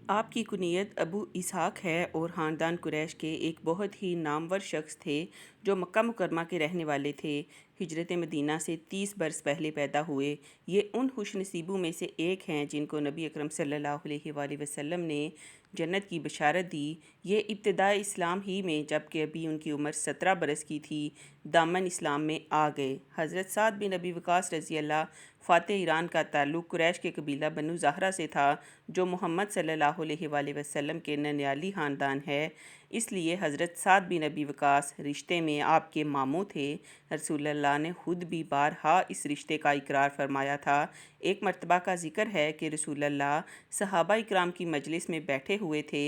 آپ کی کنیت ابو اسحاق ہے اور خاندان قریش کے ایک بہت ہی نامور شخص تھے جو مکہ مکرمہ کے رہنے والے تھے۔ ہجرت مدینہ سے 30 برس پہلے پیدا ہوئے۔ یہ ان خوش نصیبوں میں سے ایک ہیں جن کو نبی اکرم صلی اللہ علیہ وآلہ وسلم نے جنت کی بشارت دی۔ یہ ابتدائے اسلام ہی میں، جبکہ ابھی ان کی عمر 17 برس کی تھی، دامن اسلام میں آ گئے۔ حضرت سعد بن ابی وقاص رضی اللہ فاتح ایران کا تعلق قریش کے قبیلہ بنو زہرہ سے تھا، جو محمد صلی اللہ علیہ وآلہ وسلم کے ننیالی خاندان ہے۔ اس لیے حضرت سعد بن ابی وقاص رشتے میں آپ کے ماموں تھے۔ رسول اللہ نے خود بھی بارہا اس رشتے کا اقرار فرمایا تھا۔ ایک مرتبہ کا ذکر ہے کہ رسول اللہ صحابہ اکرام کی مجلس میں بیٹھے ہوئے تھے۔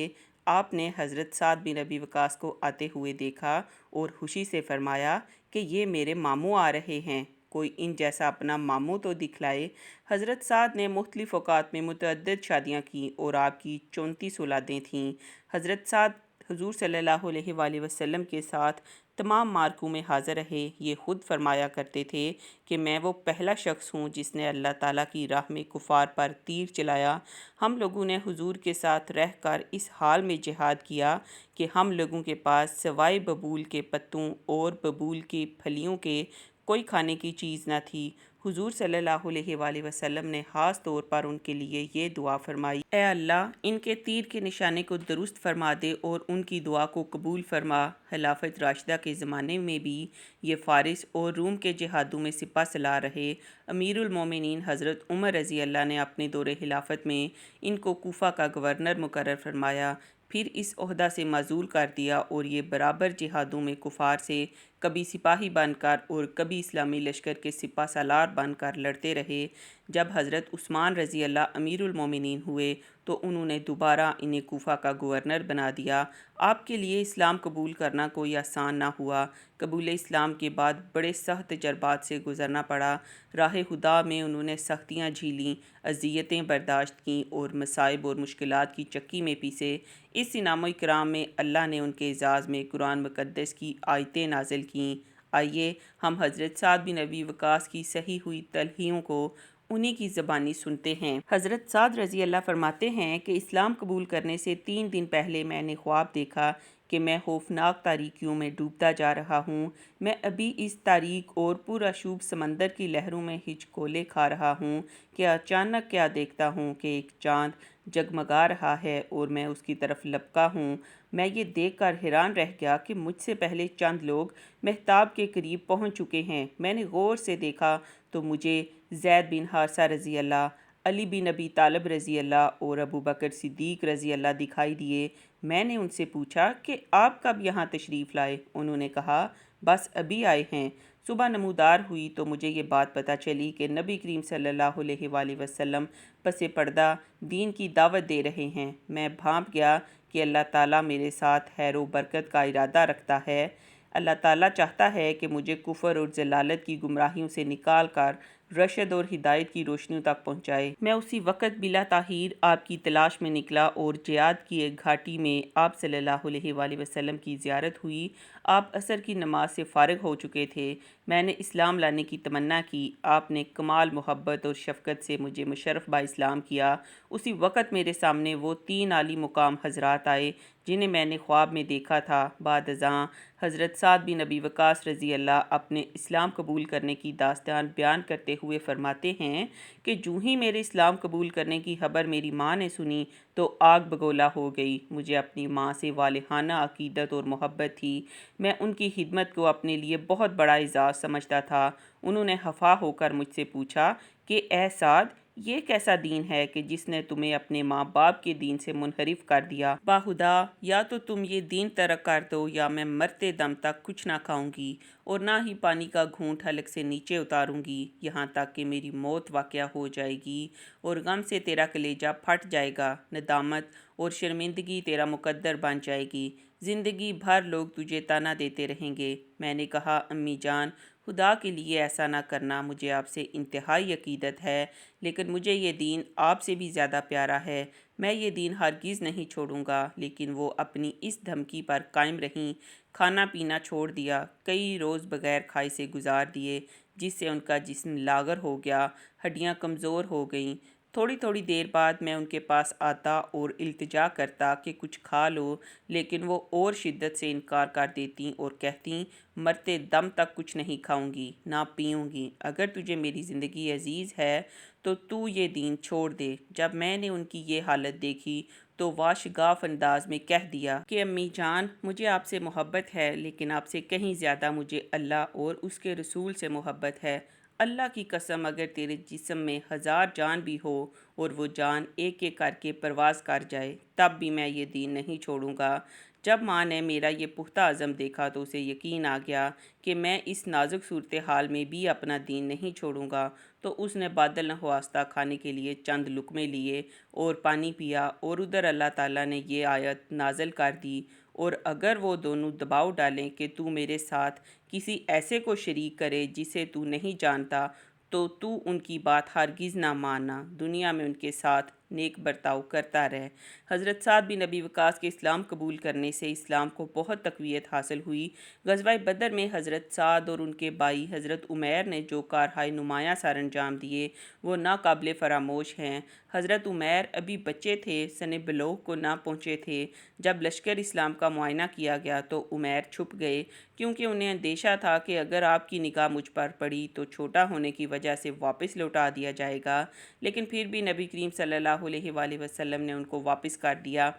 آپ نے حضرت سعد بن ابی وقاص کو آتے ہوئے دیکھا اور خوشی سے فرمایا کہ یہ میرے ماموں آ رہے ہیں، کوئی ان جیسا اپنا ماموں تو دکھلائے۔ حضرت سعد نے مختلف اوقات میں متعدد شادیاں کیں اور آپ کی 34 اولادیں تھیں۔ حضرت سعد حضور صلی اللہ علیہ وآلہ وسلم کے ساتھ تمام معرکوں میں حاضر رہے۔ یہ خود فرمایا کرتے تھے کہ میں وہ پہلا شخص ہوں جس نے اللہ تعالیٰ کی راہ میں کفار پر تیر چلایا۔ ہم لوگوں نے حضور کے ساتھ رہ کر اس حال میں جہاد کیا کہ ہم لوگوں کے پاس سوائے ببول کے پتوں اور ببول کے پھلیوں کے کوئی کھانے کی چیز نہ تھی۔ حضور صلی اللہ علیہ وآلہ وسلم نے خاص طور پر ان کے لیے یہ دعا فرمائی: اے اللہ، ان کے تیر کے نشانے کو درست فرما دے اور ان کی دعا کو قبول فرما۔ خلافت راشدہ کے زمانے میں بھی یہ فارس اور روم کے جہادوں میں سپہ سالار رہے۔ امیر المومنین حضرت عمر رضی اللہ نے اپنے دور خلافت میں ان کو کوفہ کا گورنر مقرر فرمایا، پھر اس عہدہ سے معزول کر دیا اور یہ برابر جہادوں میں کفار سے کبھی سپاہی بن کر اور کبھی اسلامی لشکر کے سپہ سالار بن کر لڑتے رہے۔ جب حضرت عثمان رضی اللہ امیر المومنین ہوئے تو انہوں نے دوبارہ انہیں کوفہ کا گورنر بنا دیا۔ آپ کے لیے اسلام قبول کرنا کوئی آسان نہ ہوا۔ قبول اسلام کے بعد بڑے سخت تجربات سے گزرنا پڑا۔ راہ خدا میں انہوں نے سختیاں جھیلیں، اذیتیں برداشت کیں اور مصائب اور مشکلات کی چکی میں پیسے۔ اس انعام و اکرام میں اللہ نے ان کے اعزاز میں قرآن مقدس کی آیتیں نازل کیں۔ آئیے ہم حضرت سعد بن ابی وقاص کی صحیح ہوئی تلخیوں کو انہی کی زبانی سنتے ہیں۔ حضرت سعد رضی اللہ فرماتے ہیں کہ اسلام قبول کرنے سے 3 دن پہلے میں نے خواب دیکھا کہ میں خوفناک تاریکیوں میں ڈوبتا جا رہا ہوں۔ میں ابھی اس تاریک اور پرآشوب سمندر کی لہروں میں ہچکولے کھا رہا ہوں کہ اچانک کیا دیکھتا ہوں کہ ایک چاند جگمگا رہا ہے اور میں اس کی طرف لپکا ہوں۔ میں یہ دیکھ کر حیران رہ گیا کہ مجھ سے پہلے چند لوگ مہتاب کے قریب پہنچ چکے ہیں۔ میں نے غور سے دیکھا تو مجھے زید بن حارثہ رضی اللہ، علی بن ابی طالب رضی اللہ اور ابو بکر صدیق رضی اللہ دکھائی دیے۔ میں نے ان سے پوچھا کہ آپ کب یہاں تشریف لائے؟ انہوں نے کہا بس ابھی آئے ہیں۔ صبح نمودار ہوئی تو مجھے یہ بات پتہ چلی کہ نبی کریم صلی اللہ علیہ وآلہ وسلم پس پردہ دین کی دعوت دے رہے ہیں۔ میں بھانپ گیا کہ اللہ تعالیٰ میرے ساتھ خیر و برکت کا ارادہ رکھتا ہے۔ اللہ تعالیٰ چاہتا ہے کہ مجھے کفر اور ضلالت کی گمراہیوں سے نکال کر رشد اور ہدایت کی روشنیوں تک پہنچائے۔ میں اسی وقت بلا تاخیر آپ کی تلاش میں نکلا اور جیاد کی ایک گھاٹی میں آپ صلی اللہ علیہ وآلہ وسلم کی زیارت ہوئی۔ آپ عصر کی نماز سے فارغ ہو چکے تھے۔ میں نے اسلام لانے کی تمنا کی۔ آپ نے کمال محبت اور شفقت سے مجھے مشرف با اسلام کیا۔ اسی وقت میرے سامنے وہ 3 عالی مقام حضرات آئے جنہیں میں نے خواب میں دیکھا تھا۔ بعد ازاں حضرت سعد بن ابی وقاص رضی اللہ اپنے اسلام قبول کرنے کی داستان بیان کرتے ہوئے فرماتے ہیں کہ جوں ہی میرے اسلام قبول کرنے کی خبر میری ماں نے سنی تو آگ بگولا ہو گئی۔ مجھے اپنی ماں سے والہانہ عقیدت اور محبت تھی۔ میں ان کی خدمت کو اپنے لیے بہت بڑا اعزاز سمجھتا تھا۔ انہوں نے خفا ہو کر مجھ سے پوچھا کہ اے سعد، یہ کیسا دین ہے کہ جس نے تمہیں اپنے ماں باپ کے دین سے منحرف کر دیا؟ باخدا یا تو تم یہ دین ترک کر دو یا میں مرتے دم تک کچھ نہ کھاؤں گی اور نہ ہی پانی کا گھونٹ حلق سے نیچے اتاروں گی، یہاں تک کہ میری موت واقع ہو جائے گی اور غم سے تیرا کلیجہ پھٹ جائے گا، ندامت اور شرمندگی تیرا مقدر بن جائے گی، زندگی بھر لوگ تجھے طعنہ دیتے رہیں گے۔ میں نے کہا امی جان، خدا کے لیے ایسا نہ کرنا، مجھے آپ سے انتہائی عقیدت ہے، لیکن مجھے یہ دین آپ سے بھی زیادہ پیارا ہے۔ میں یہ دین ہرگز نہیں چھوڑوں گا۔ لیکن وہ اپنی اس دھمکی پر قائم رہیں۔ کھانا پینا چھوڑ دیا، کئی روز بغیر کھائے سے گزار دیے، جس سے ان کا جسم لاغر ہو گیا، ہڈیاں کمزور ہو گئیں۔ تھوڑی تھوڑی دیر بعد میں ان کے پاس آتا اور التجا کرتا کہ کچھ کھا لو، لیکن وہ اور شدت سے انکار کر دیتیں اور کہتیں مرتے دم تک کچھ نہیں کھاؤں گی نہ پیوں گی، اگر تجھے میری زندگی عزیز ہے تو یہ دین چھوڑ دے۔ جب میں نے ان کی یہ حالت دیکھی تو واشگاف انداز میں کہہ دیا کہ امی جان، مجھے آپ سے محبت ہے، لیکن آپ سے کہیں زیادہ مجھے اللہ اور اس کے رسول سے محبت ہے۔ اللہ کی قسم، اگر تیرے جسم میں 1000 جان بھی ہو اور وہ جان ایک ایک کر کے پرواز کر جائے، تب بھی میں یہ دین نہیں چھوڑوں گا۔ جب ماں نے میرا یہ پختہ عزم دیکھا تو اسے یقین آ گیا کہ میں اس نازک صورتحال میں بھی اپنا دین نہیں چھوڑوں گا، تو اس نے بادل نخواستہ کھانے کے لیے چند لقمے لیے اور پانی پیا، اور ادھر اللہ تعالیٰ نے یہ آیت نازل کر دی، اور اگر وہ دونوں دباؤ ڈالیں کہ تو میرے ساتھ کسی ایسے کو شریک کرے جسے تو نہیں جانتا، تو ان کی بات ہرگز نہ ماننا، دنیا میں ان کے ساتھ نیک برتاؤ کرتا رہ۔ حضرت سعد بن ابی وقاص کے اسلام قبول کرنے سے اسلام کو بہت تقویت حاصل ہوئی۔ غزوہ بدر میں حضرت سعد اور ان کے بھائی حضرت عمیر نے جو کارہائے نمایاں سر انجام دیے وہ ناقابل فراموش ہیں۔ حضرت عمیر ابھی بچے تھے، سن بلوغ کو نہ پہنچے تھے۔ جب لشکر اسلام کا معائنہ کیا گیا تو عمیر چھپ گئے، کیونکہ انہیں اندیشہ تھا کہ اگر آپ کی نگاہ مجھ پر پڑی تو چھوٹا ہونے کی وجہ سے واپس لوٹا دیا جائے گا، لیکن پھر بھی نبی کریم صلی اللہ علیہ وآلہ وسلم نے ان کو واپس کر دیا۔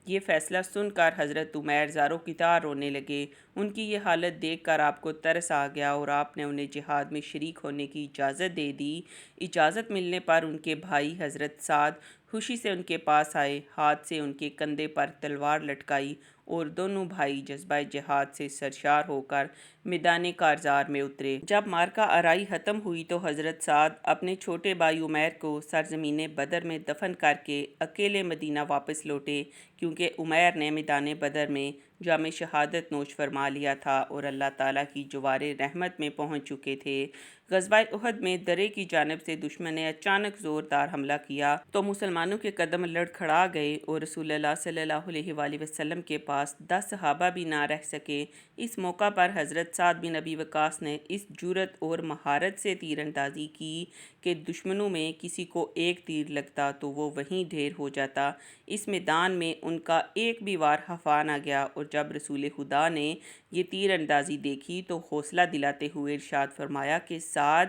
یہ فیصلہ سن کر حضرت عمیر زاروں کی طرح رونے لگے۔ ان کی یہ حالت دیکھ کر آپ کو ترس آ گیا اور آپ نے انہیں جہاد میں شریک ہونے کی اجازت دے دی۔ اجازت ملنے پر ان کے بھائی حضرت سعد خوشی سے ان کے پاس آئے، ہاتھ سے ان کے کندھے پر تلوار لٹکائی، اور دونوں بھائی جذبہ جہاد سے سرشار ہو کر میدان کارزار میں اترے۔ جب معرکہ آرائی ختم ہوئی تو حضرت سعد اپنے چھوٹے بھائی عمیر کو سرزمین بدر میں دفن کر کے اکیلے مدینہ واپس لوٹے، کیونکہ عمیر نے میدان بدر میں جام شہادت نوش فرما لیا تھا اور اللہ تعالیٰ کی جوار رحمت میں پہنچ چکے تھے۔ غزوہ احد میں درے کی جانب سے دشمن نے اچانک زوردار حملہ کیا تو مسلمانوں کے قدم لڑکھڑا گئے اور رسول اللہ صلی اللہ علیہ وآلہ وسلم کے پاس 10 صحابہ بھی نہ رہ سکے۔ اس موقع پر حضرت سعد بن ابی وقاص نے اس جرأت اور مہارت سے تیر اندازی کی کہ دشمنوں میں کسی کو ایک تیر لگتا تو وہ وہیں ڈھیر ہو جاتا۔ اس میدان میں ان کا ایک بھی وار ہفا نہ گیا، اور جب رسول خدا نے یہ تیر اندازی دیکھی تو حوصلہ دلاتے ہوئے ارشاد فرمایا کہ سعد،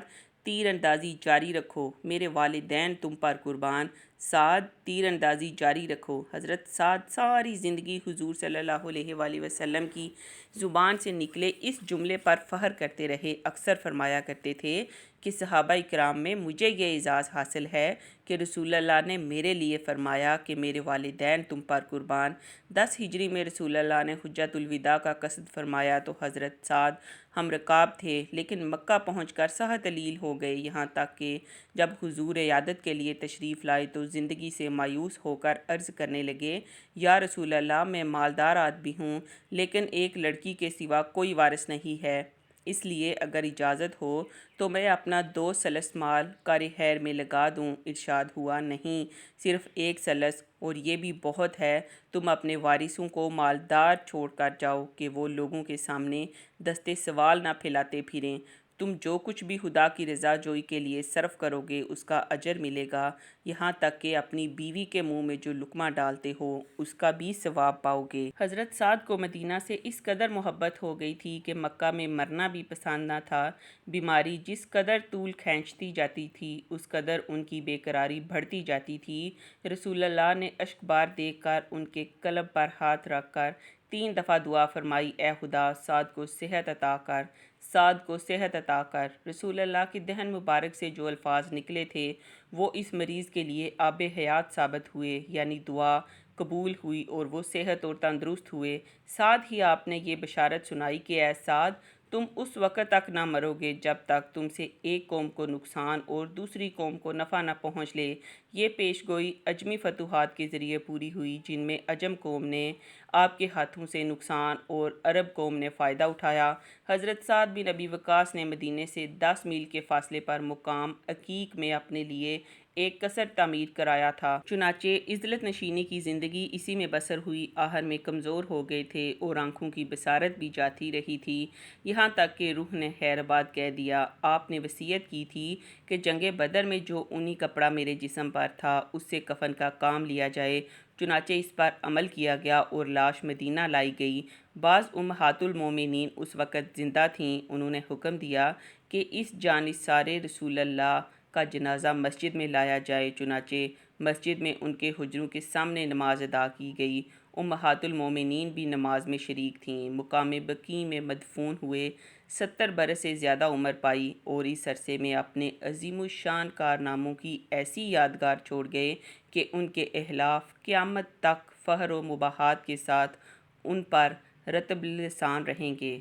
تیر اندازی جاری رکھو، میرے والدین تم پر قربان۔ سعد، تیر اندازی جاری رکھو۔ حضرت سعد ساری زندگی حضور صلی اللہ علیہ وآلہ وسلم کی زبان سے نکلے اس جملے پر فخر کرتے رہے۔ اکثر فرمایا کرتے تھے کہ صحابہ کرام میں مجھے یہ اعزاز حاصل ہے کہ رسول اللہ نے میرے لیے فرمایا کہ میرے والدین تم پر قربان۔ 10 ہجری میں رسول اللہ نے حجۃ الوداع کا قصد فرمایا تو حضرت سعد ہم رکاب تھے، لیکن مکہ پہنچ کر سخت ذلیل ہو گئے، یہاں تک کہ جب حضور عیادت کے لیے تشریف لائے تو زندگی سے مایوس ہو کر عرض کرنے لگے، یا رسول اللہ، میں مالدار آدمی ہوں، لیکن ایک لڑکی کے سوا کوئی وارث نہیں ہے، اس لیے اگر اجازت ہو تو میں اپنا 2 سلس مال کار خیر میں لگا دوں۔ ارشاد ہوا، نہیں، صرف 1 سلس، اور یہ بھی بہت ہے۔ تم اپنے وارثوں کو مالدار چھوڑ کر جاؤ کہ وہ لوگوں کے سامنے دستے سوال نہ پھیلاتے پھریں۔ تم جو کچھ بھی خدا کی رضا جوئی کے لیے صرف کرو گے اس کا اجر ملے گا، یہاں تک کہ اپنی بیوی کے منہ میں جو لقمہ ڈالتے ہو اس کا بھی ثواب پاؤ گے۔ حضرت سعد کو مدینہ سے اس قدر محبت ہو گئی تھی کہ مکہ میں مرنا بھی پسند نہ تھا۔ بیماری جس قدر طول کھینچتی جاتی تھی اس قدر ان کی بے قراری بڑھتی جاتی تھی۔ رسول اللہ نے اشک بار دیکھ کر ان کے قلب پر ہاتھ رکھ کر 3 دفعہ دعا فرمائی، اے خدا، سعد کو صحت عطا کر، سعد کو صحت عطا کر۔ رسول اللہ کی دہن مبارک سے جو الفاظ نکلے تھے وہ اس مریض کے لیے آب حیات ثابت ہوئے، یعنی دعا قبول ہوئی اور وہ صحت اور تندرست ہوئے۔ ساتھ ہی آپ نے یہ بشارت سنائی کہ اے سعد، تم اس وقت تک نہ مرو گے جب تک تم سے ایک قوم کو نقصان اور دوسری قوم کو نفع نہ پہنچ لے۔ یہ پیش گوئی اجمی فتوحات کے ذریعے پوری ہوئی، جن میں عجم قوم نے آپ کے ہاتھوں سے نقصان اور عرب قوم نے فائدہ اٹھایا۔ حضرت سعد بن ابی وقاص نے مدینے سے 10 میل کے فاصلے پر مقام عقیق میں اپنے لیے ایک قصر تعمیر کرایا تھا۔ چنانچہ عزلت نشینی کی زندگی اسی میں بسر ہوئی، آخر میں کمزور ہو گئے تھے اور آنکھوں کی بصارت بھی جاتی رہی تھی، یہاں تک کہ روح نے خیر آباد کہہ دیا۔ آپ نے وصیت کی تھی کہ جنگ بدر میں جو اونی کپڑا میرے جسم پر تھا اس سے کفن کا کام لیا جائے۔ چنانچہ اس پر عمل کیا گیا اور لاش مدینہ لائی گئی۔ بعض امہات المومنین اس وقت زندہ تھیں، انہوں نے حکم دیا کہ اس جانثار رسول اللہ کا جنازہ مسجد میں لایا جائے، چنانچہ مسجد میں ان کے حجروں کے سامنے نماز ادا کی گئی۔ امہات المومنین بھی نماز میں شریک تھیں۔ مقام بقیع میں مدفون ہوئے 70 برس سے زیادہ عمر پائی اور اس عرصے میں اپنے عظیم الشان کارناموں کی ایسی یادگار چھوڑ گئے کہ ان کے احلاف قیامت تک فخر و مباحات کے ساتھ ان پر رطب لسان رہیں گے۔